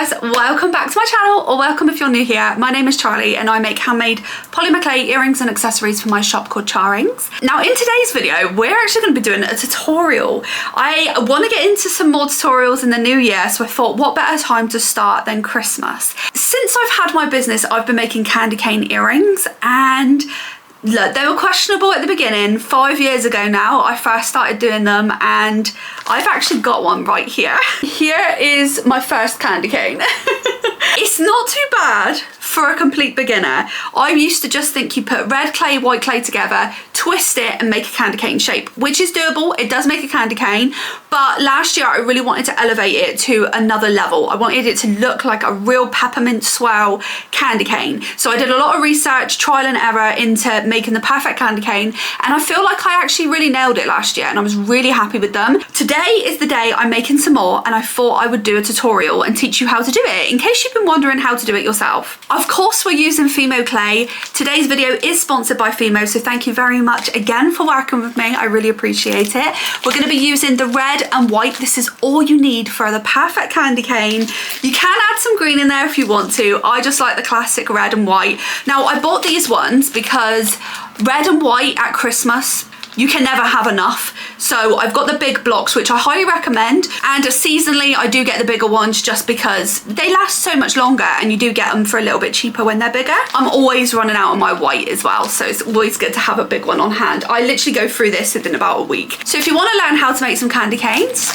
guys, welcome back to my channel, or welcome if you're new here. My name is Charlie and I make handmade polymer clay earrings and accessories for my shop called Charrings. Now in today's video, we're actually going to be doing a tutorial. I want to get into some more tutorials in the new year, so I thought what better time to start than Christmas. Since I've had my business, I've been making candy cane earrings, and look, they were questionable at the beginning. 5 years ago now, I first started doing them, and I've actually got one right here. Here is my first candy cane. It's not too bad for a complete beginner. I used to just think you put red clay, white clay together, twist it and make a candy cane shape, which is doable. It does make a candy cane, but last year I really wanted to elevate it to another level. I wanted it to look like a real peppermint swirl candy cane. So I did a lot of research, trial and error into making the perfect candy cane, and I feel like I actually really nailed it last year and I was really happy with them. Today is the day I'm making some more, and I thought I would do a tutorial and teach you how to do it in case you've been wondering how to do it yourself. Of course, we're using Fimo clay. Today's video is sponsored by Fimo, so thank you very much again for working with me. I really appreciate it. We're going to be using the red and white. This is all you need for the perfect candy cane. You can add some green in there if you want to. I just like the classic red and white. Now, I bought these ones because red and white at Christmas, you can never have enough. So I've got the big blocks, which I highly recommend, and seasonally I do get the bigger ones just because they last so much longer and you do get them for a little bit cheaper when they're bigger. I'm always running out of my white as well, so it's always good to have a big one on hand. I literally go through this within about a week. So if you want to learn how to make some candy canes,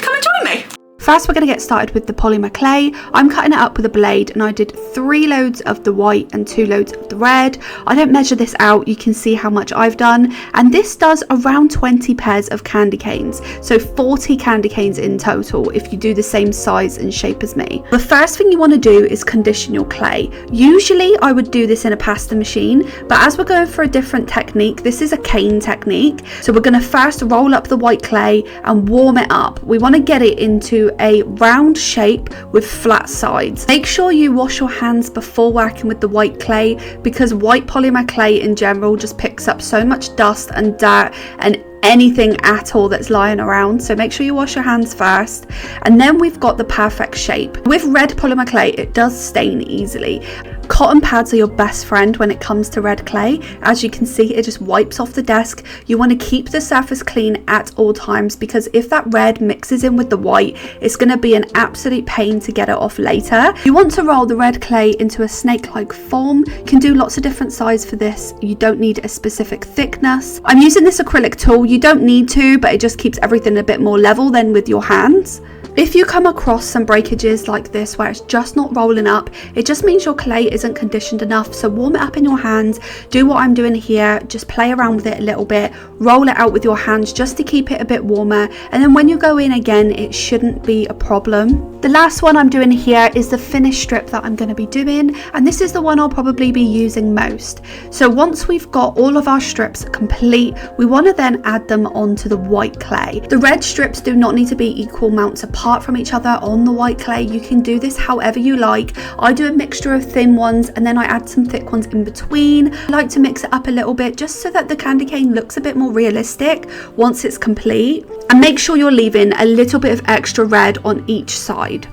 come and join me. First, we're going to get started with the polymer clay. I'm cutting it up with a blade, and I did 3 loads of the white and 2 loads of the red. I don't measure this out, you can see how much I've done, and this does around 20 pairs of candy canes, so 40 candy canes in total if you do the same size and shape as me. The first thing you want to do is condition your clay. Usually I would do this in a pasta machine, but as we're going for a different technique, this is a cane technique, so we're going to first roll up the white clay and warm it up. We want to get it into a round shape with flat sides. Make sure you wash your hands before working with the white clay, because white polymer clay in general just picks up so much dust and dirt and anything at all that's lying around, so make sure you wash your hands first. And then we've got the perfect shape. With red polymer clay, it does stain easily. Cotton pads are your best friend when it comes to red clay. As you can see, it just wipes off the desk. You want to keep the surface clean at all times, because if that red mixes in with the white, it's going to be an absolute pain to get it off later. You want to roll the red clay into a snake-like form. You can do lots of different sizes for this. You don't need a specific thickness. I'm using this acrylic tool. You don't need to, but it just keeps everything a bit more level than with your hands. If you come across some breakages like this where it's just not rolling up, it just means your clay isn't conditioned enough. So warm it up in your hands, do what I'm doing here, just play around with it a little bit, roll it out with your hands just to keep it a bit warmer, and then when you go in again, it shouldn't be a problem. The last one I'm doing here is the finish strip that I'm going to be doing, and this is the one I'll probably be using most. So once we've got all of our strips complete, we want to then add them onto the white clay. The red strips do not need to be equal amounts apart from each other on the white clay. You can do this however you like. I do a mixture of thin ones and then I add some thick ones in between. I like to mix it up a little bit just so that the candy cane looks a bit more realistic once it's complete. And make sure you're leaving a little bit of extra red on each side.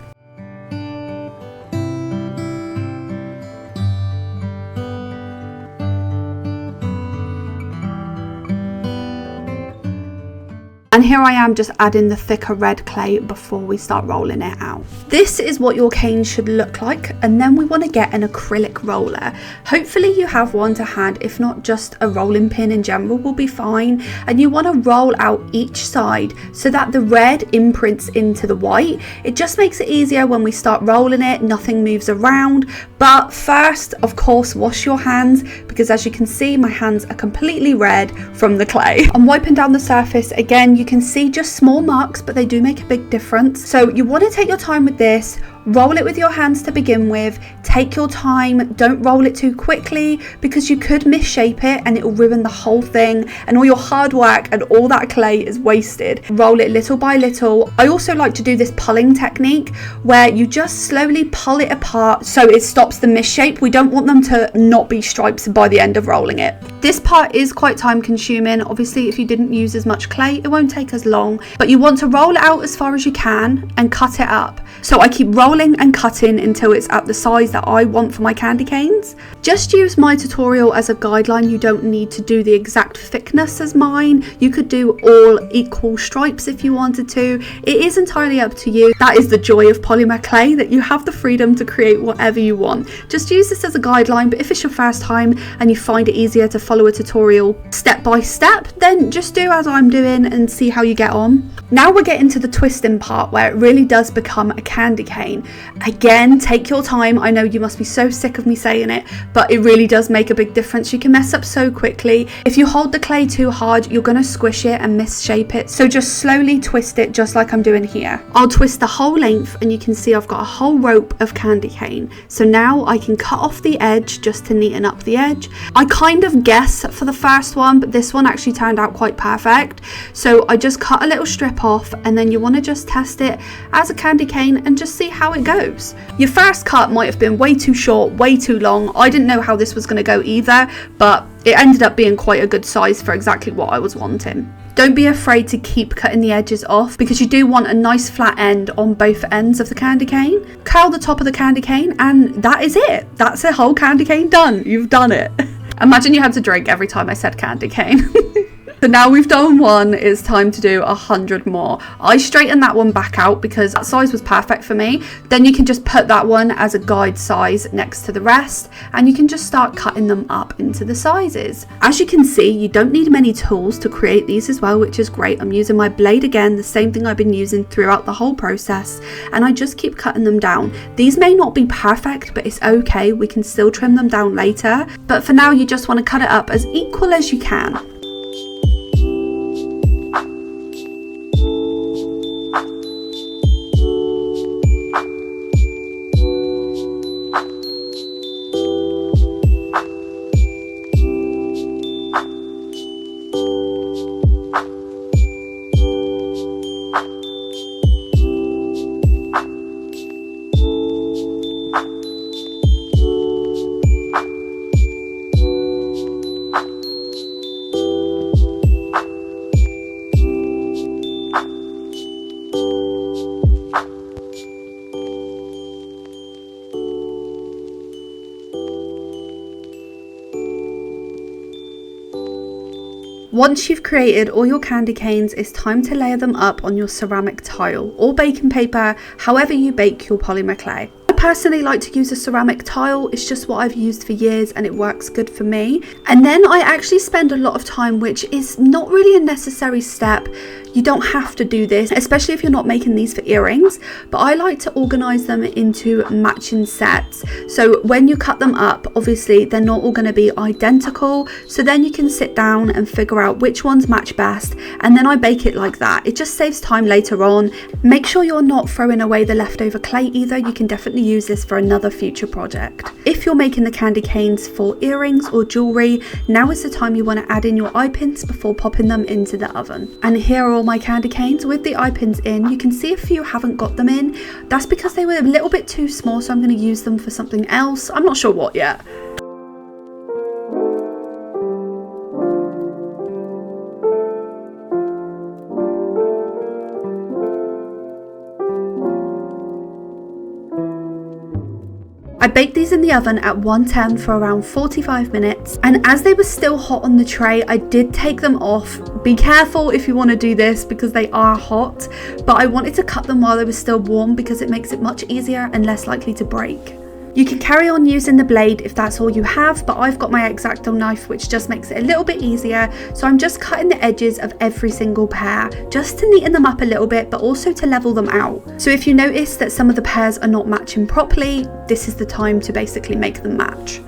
And here I am just adding the thicker red clay before we start rolling it out. This is what your cane should look like, and then we want to get an acrylic roller. Hopefully you have one to hand. If not, just a rolling pin in general will be fine. And you want to roll out each side so that the red imprints into the white. It just makes it easier when we start rolling it, nothing moves around. But first, of course, wash your hands, because as you can see, my hands are completely red from the clay. I'm wiping down the surface again. You can see just small marks, but they do make a big difference. So you want to take your time with this. Roll it with your hands to begin with. Take your time, don't roll it too quickly, because you could misshape it and it will ruin the whole thing, and all your hard work and all that clay is wasted. Roll it little by little. I also like to do this pulling technique where you just slowly pull it apart so it stops the misshape. We don't want them to not be stripes by the end of rolling it. This part is quite time consuming. Obviously, if you didn't use as much clay, it won't take as long, but you want to roll it out as far as you can and cut it up. So I keep rolling rolling and cutting until it's at the size that I want for my candy canes. Just use my tutorial as a guideline. You don't need to do the exact thickness as mine. You could do all equal stripes if you wanted to. It is entirely up to you. That is the joy of polymer clay, that you have the freedom to create whatever you want. Just use this as a guideline, but if it's your first time and you find it easier to follow a tutorial step by step, then just do as I'm doing and see how you get on. Now we're getting to the twisting part where it really does become a candy cane. Again, take your time. I know you must be so sick of me saying it, but it really does make a big difference. You can mess up so quickly. If you hold the clay too hard, you're going to squish it and misshape it. So just slowly twist it, just like I'm doing here. I'll twist the whole length and you can see I've got a whole rope of candy cane. So now I can cut off the edge just to neaten up the edge. I kind of guessed for the first one, but this one actually turned out quite perfect. So I just cut a little strip off, and then you want to just test it as a candy cane and just see how it goes. Your first cut might have been way too short, way too long. I didn't know how this was going to go either, but it ended up being quite a good size for exactly what I was wanting. Don't be afraid to keep cutting the edges off, because you do want a nice flat end on both ends of the candy cane. Curl the top of the candy cane, and that is it. That's a whole candy cane done. You've done it. Imagine you had to drink every time I said candy cane. So now we've done one, it's time to do 100 more. I straightened that one back out because that size was perfect for me. Then you can just put that one as a guide size next to the rest, and you can just start cutting them up into the sizes. As you can see, you don't need many tools to create these as well, which is great. I'm using my blade again, the same thing I've been using throughout the whole process, and I just keep cutting them down. These may not be perfect, but it's okay. We can still trim them down later. But for now, you just want to cut it up as equal as you can. Once you've created all your candy canes, it's time to layer them up on your ceramic tile or baking paper, however you bake your polymer clay. I personally like to use a ceramic tile. It's just what I've used for years and it works good for me. And then I actually spend a lot of time, which is not really a necessary step. You don't have to do this, especially if you're not making these for earrings, but I like to organize them into matching sets. So when you cut them up, obviously they're not all going to be identical. So then you can sit down and figure out which ones match best. And then I bake it like that. It just saves time later on. Make sure you're not throwing away the leftover clay either. You can definitely use this for another future project. If you're making the candy canes for earrings or jewelry, now is the time you want to add in your eye pins before popping them into the oven. And here are all my candy canes with the eye pins in. You can see a few haven't got them in. That's because they were a little bit too small, so I'm going to use them for something else. I'm not sure what yet. I baked these in the oven at 110 for around 45 minutes, and as they were still hot on the tray, I did take them off. Be careful if you want to do this because they are hot, but I wanted to cut them while they were still warm because it makes it much easier and less likely to break. You can carry on using the blade if that's all you have, but I've got my X-Acto knife, which just makes it a little bit easier. So I'm just cutting the edges of every single pair just to neaten them up a little bit, but also to level them out. So if you notice that some of the pairs are not matching properly, this is the time to basically make them match.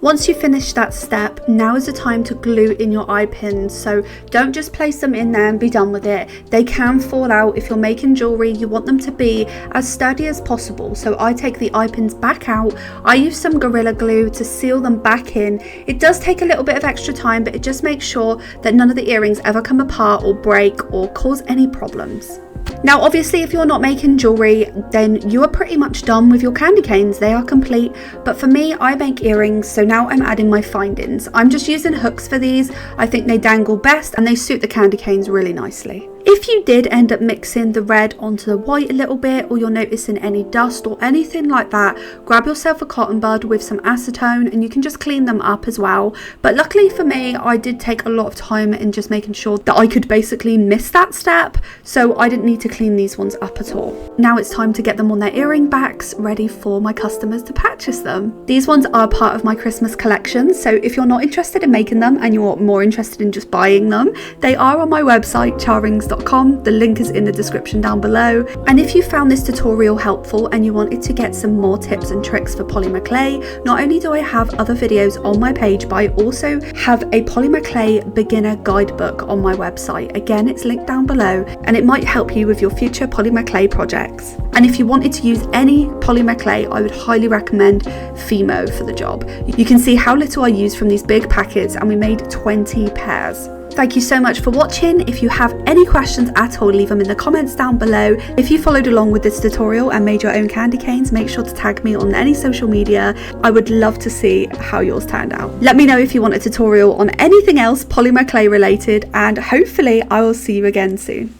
Once you finish that step, now is the time to glue in your eye pins. So don't just place them in there and be done with it. They can fall out. If you're making jewelry, you want them to be as sturdy as possible. So I take the eye pins back out. I use some Gorilla Glue to seal them back in. It does take a little bit of extra time, but it just makes sure that none of the earrings ever come apart or break or cause any problems. Now obviously if you're not making jewelry, then you are pretty much done with your candy canes. They are complete, but for me, I make earrings, so now I'm adding my findings. I'm just using hooks for these. I think they dangle best and they suit the candy canes really nicely. If you did end up mixing the red onto the white a little bit, or you're noticing any dust or anything like that, grab yourself a cotton bud with some acetone and you can just clean them up as well. But luckily for me, I did take a lot of time in just making sure that I could basically miss that step, so I didn't need to clean these ones up at all. Now it's time to get them on their earring backs, ready for my customers to purchase them. These ones are part of my Christmas collection, so if you're not interested in making them and you're more interested in just buying them, they are on my website, charrings.com. The link is in the description down below. And if you found this tutorial helpful and you wanted to get some more tips and tricks for polymer clay, not only do I have other videos on my page, but I also have a polymer clay beginner guidebook on my website. Again, it's linked down below and it might help you with your future polymer clay projects. And if you wanted to use any polymer clay, I would highly recommend Fimo for the job. You can see how little I use from these big packets, and we made 20 pairs. Thank you so much for watching. If you have any questions at all, leave them in the comments down below. If you followed along with this tutorial and made your own candy canes, make sure to tag me on any social media. I would love to see how yours turned out. Let me know if you want a tutorial on anything else polymer clay related, and hopefully I will see you again soon.